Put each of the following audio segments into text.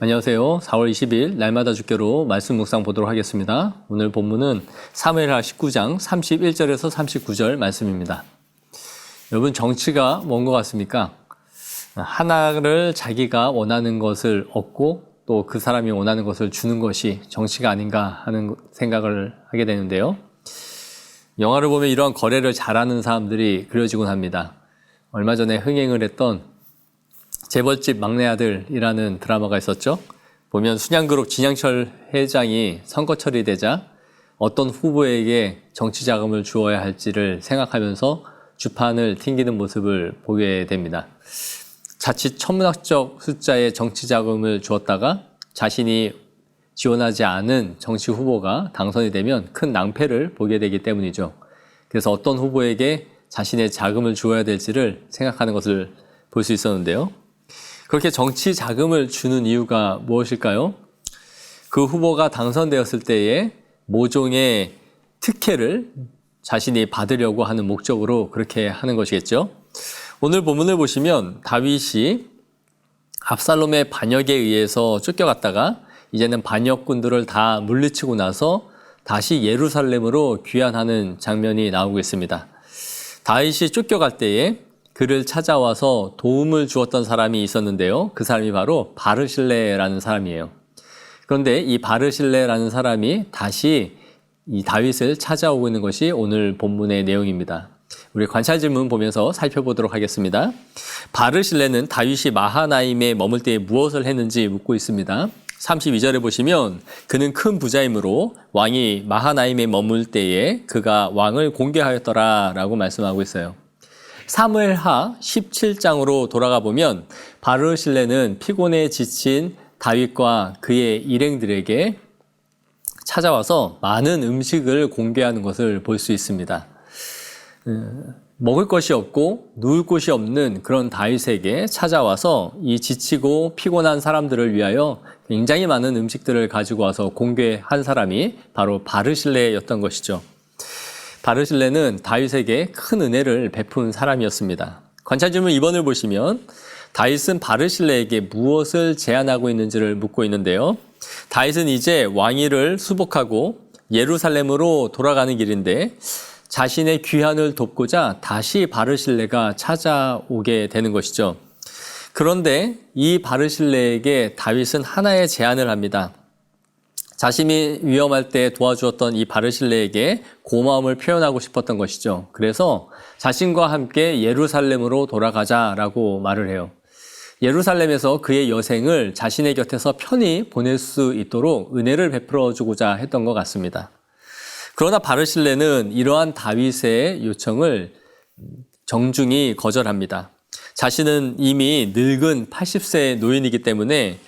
안녕하세요. 4월 20일 날마다 주께로 말씀 묵상 보도록 하겠습니다. 오늘 본문은 사무엘하 19장 31절에서 39절 말씀입니다. 여러분, 정치가 뭔 것 같습니까? 하나를 자기가 원하는 것을 얻고 또 그 사람이 원하는 것을 주는 것이 정치가 아닌가 하는 생각을 하게 되는데요. 영화를 보면 이러한 거래를 잘하는 사람들이 그려지곤 합니다. 얼마 전에 흥행을 했던 재벌집 막내 아들이라는 드라마가 있었죠. 보면 순양그룹 진양철 회장이 선거철이 되자 어떤 후보에게 정치 자금을 주어야 할지를 생각하면서 주판을 튕기는 모습을 보게 됩니다. 자칫 천문학적 숫자의 정치 자금을 주었다가 자신이 지원하지 않은 정치 후보가 당선이 되면 큰 낭패를 보게 되기 때문이죠. 그래서 어떤 후보에게 자신의 자금을 주어야 될지를 생각하는 것을 볼 수 있었는데요. 그렇게 정치 자금을 주는 이유가 무엇일까요? 그 후보가 당선되었을 때에 모종의 특혜를 자신이 받으려고 하는 목적으로 그렇게 하는 것이겠죠. 오늘 본문을 보시면 다윗이 압살롬의 반역에 의해서 쫓겨갔다가 이제는 반역군들을 다 물리치고 나서 다시 예루살렘으로 귀환하는 장면이 나오고 있습니다. 다윗이 쫓겨갈 때에 그를 찾아와서 도움을 주었던 사람이 있었는데요. 그 사람이 바로 바르실레라는 사람이에요. 그런데 이 바르실레라는 사람이 다시 이 다윗을 찾아오고 있는 것이 오늘 본문의 내용입니다. 우리 관찰 질문 보면서 살펴보도록 하겠습니다. 바르실레는 다윗이 마하나임에 머물 때에 무엇을 했는지 묻고 있습니다. 32절에 보시면 그는 큰 부자이므로 왕이 마하나임에 머물 때에 그가 왕을 공개하였더라 라고 말씀하고 있어요. 사무엘하 17장으로 돌아가 보면 바르실레는 피곤에 지친 다윗과 그의 일행들에게 찾아와서 많은 음식을 공개하는 것을 볼 수 있습니다. 먹을 것이 없고 누울 곳이 없는 그런 다윗에게 찾아와서 이 지치고 피곤한 사람들을 위하여 굉장히 많은 음식들을 가지고 와서 공개한 사람이 바로 바르실레였던 것이죠. 바르실레는 다윗에게 큰 은혜를 베푼 사람이었습니다. 관찰 질문 2번을 보시면 다윗은 바르실레에게 무엇을 제안하고 있는지를 묻고 있는데요. 다윗은 이제 왕위를 수복하고 예루살렘으로 돌아가는 길인데 자신의 귀환을 돕고자 다시 바르실레가 찾아오게 되는 것이죠. 그런데 이 바르실레에게 다윗은 하나의 제안을 합니다. 자신이 위험할 때 도와주었던 이 바르실레에게 고마움을 표현하고 싶었던 것이죠. 그래서 자신과 함께 예루살렘으로 돌아가자라고 말을 해요. 예루살렘에서 그의 여생을 자신의 곁에서 편히 보낼 수 있도록 은혜를 베풀어 주고자 했던 것 같습니다. 그러나 바르실레는 이러한 다윗의 요청을 정중히 거절합니다. 자신은 이미 늙은 80세 노인이기 때문에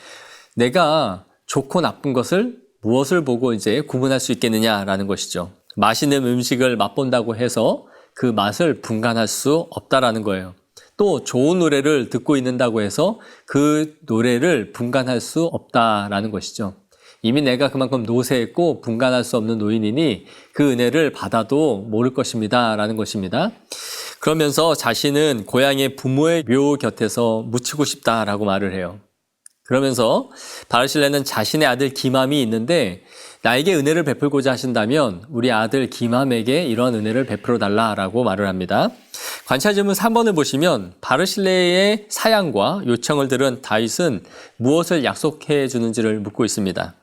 내가 좋고 나쁜 것을 무엇을 보고 이제 구분할 수 있겠느냐라는 것이죠. 맛있는 음식을 맛본다고 해서 그 맛을 분간할 수 없다라는 거예요. 또 좋은 노래를 듣고 있는다고 해서 그 노래를 분간할 수 없다라는 것이죠. 이미 내가 그만큼 노쇠했고 분간할 수 없는 노인이니 그 은혜를 받아도 모를 것입니다 라는 것입니다. 그러면서 자신은 고향의 부모의 묘 곁에서 묻히고 싶다라고 말을 해요. 그러면서 바르실레는 자신의 아들 기맘이 있는데 나에게 은혜를 베풀고자 하신다면 우리 아들 기맘에게 이런 은혜를 베풀어 달라라고 말을 합니다. 관찰 질문 3번을 보시면 바르실레의 사양과 요청을 들은 다윗은 무엇을 약속해 주는지를 묻고 있습니다.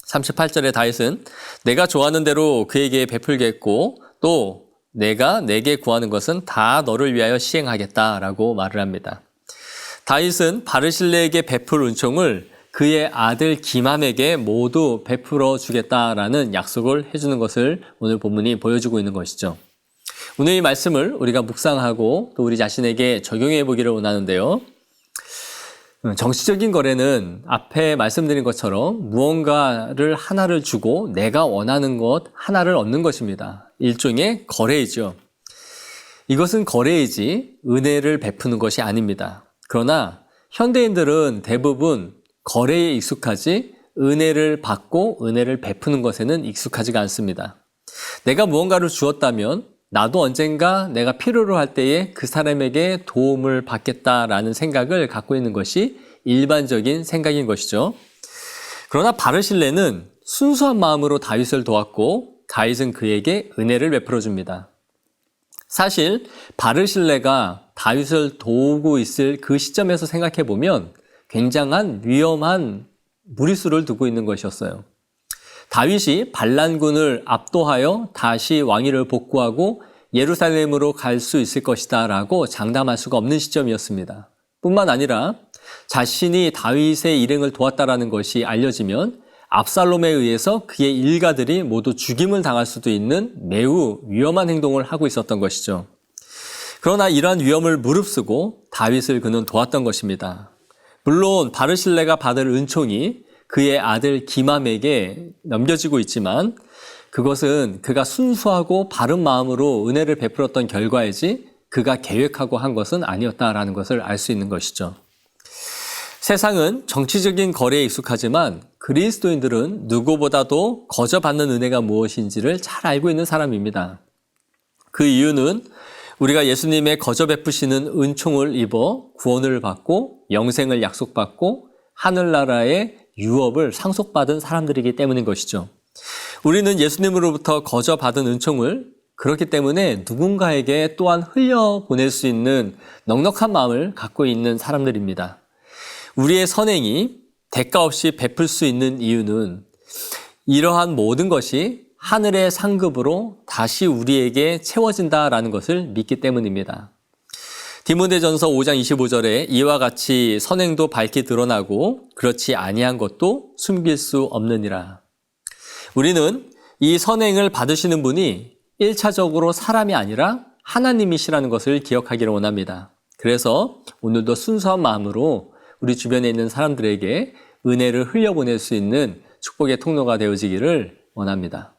38절에 다윗은 내가 좋아하는 대로 그에게 베풀겠고 또 내가 내게 구하는 것은 다 너를 위하여 시행하겠다라고 말을 합니다. 다윗은 바르실레에게 베풀 은총을 그의 아들 기맘에게 모두 베풀어 주겠다라는 약속을 해주는 것을 오늘 본문이 보여주고 있는 것이죠. 오늘 이 말씀을 우리가 묵상하고 또 우리 자신에게 적용해 보기를 원하는데요. 정치적인 거래는 앞에 말씀드린 것처럼 무언가를 하나를 주고 내가 원하는 것 하나를 얻는 것입니다. 일종의 거래이죠. 이것은 거래이지 은혜를 베푸는 것이 아닙니다. 그러나 현대인들은 대부분 거래에 익숙하지 은혜를 받고 은혜를 베푸는 것에는 익숙하지가 않습니다. 내가 무언가를 주었다면 나도 언젠가 내가 필요로 할 때에 그 사람에게 도움을 받겠다라는 생각을 갖고 있는 것이 일반적인 생각인 것이죠. 그러나 바르실레는 순수한 마음으로 다윗을 도왔고 다윗은 그에게 은혜를 베풀어 줍니다. 사실 바르실레가 다윗을 도우고 있을 그 시점에서 생각해 보면 굉장한 위험한 무리수를 두고 있는 것이었어요. 다윗이 반란군을 압도하여 다시 왕위를 복구하고 예루살렘으로 갈 수 있을 것이다 라고 장담할 수가 없는 시점이었습니다. 뿐만 아니라 자신이 다윗의 일행을 도왔다라는 것이 알려지면 압살롬에 의해서 그의 일가들이 모두 죽임을 당할 수도 있는 매우 위험한 행동을 하고 있었던 것이죠. 그러나 이러한 위험을 무릅쓰고 다윗을 그는 도왔던 것입니다. 물론 바르실레가 받을 은총이 그의 아들 기맘에게 넘겨지고 있지만 그것은 그가 순수하고 바른 마음으로 은혜를 베풀었던 결과이지 그가 계획하고 한 것은 아니었다라는 것을 알 수 있는 것이죠. 세상은 정치적인 거래에 익숙하지만 그리스도인들은 누구보다도 거저 받는 은혜가 무엇인지를 잘 알고 있는 사람입니다. 그 이유는 우리가 예수님의 거저 베푸시는 은총을 입어 구원을 받고 영생을 약속받고 하늘나라의 유업을 상속받은 사람들이기 때문인 것이죠. 우리는 예수님으로부터 거저 받은 은총을 그렇기 때문에 누군가에게 또한 흘려보낼 수 있는 넉넉한 마음을 갖고 있는 사람들입니다. 우리의 선행이 대가 없이 베풀 수 있는 이유는 이러한 모든 것이 하늘의 상급으로 다시 우리에게 채워진다라는 것을 믿기 때문입니다. 디모데전서 5장 25절에 이와 같이 선행도 밝히 드러나고 그렇지 아니한 것도 숨길 수 없느니라. 우리는 이 선행을 받으시는 분이 1차적으로 사람이 아니라 하나님이시라는 것을 기억하기를 원합니다. 그래서 오늘도 순수한 마음으로 우리 주변에 있는 사람들에게 은혜를 흘려보낼 수 있는 축복의 통로가 되어지기를 원합니다.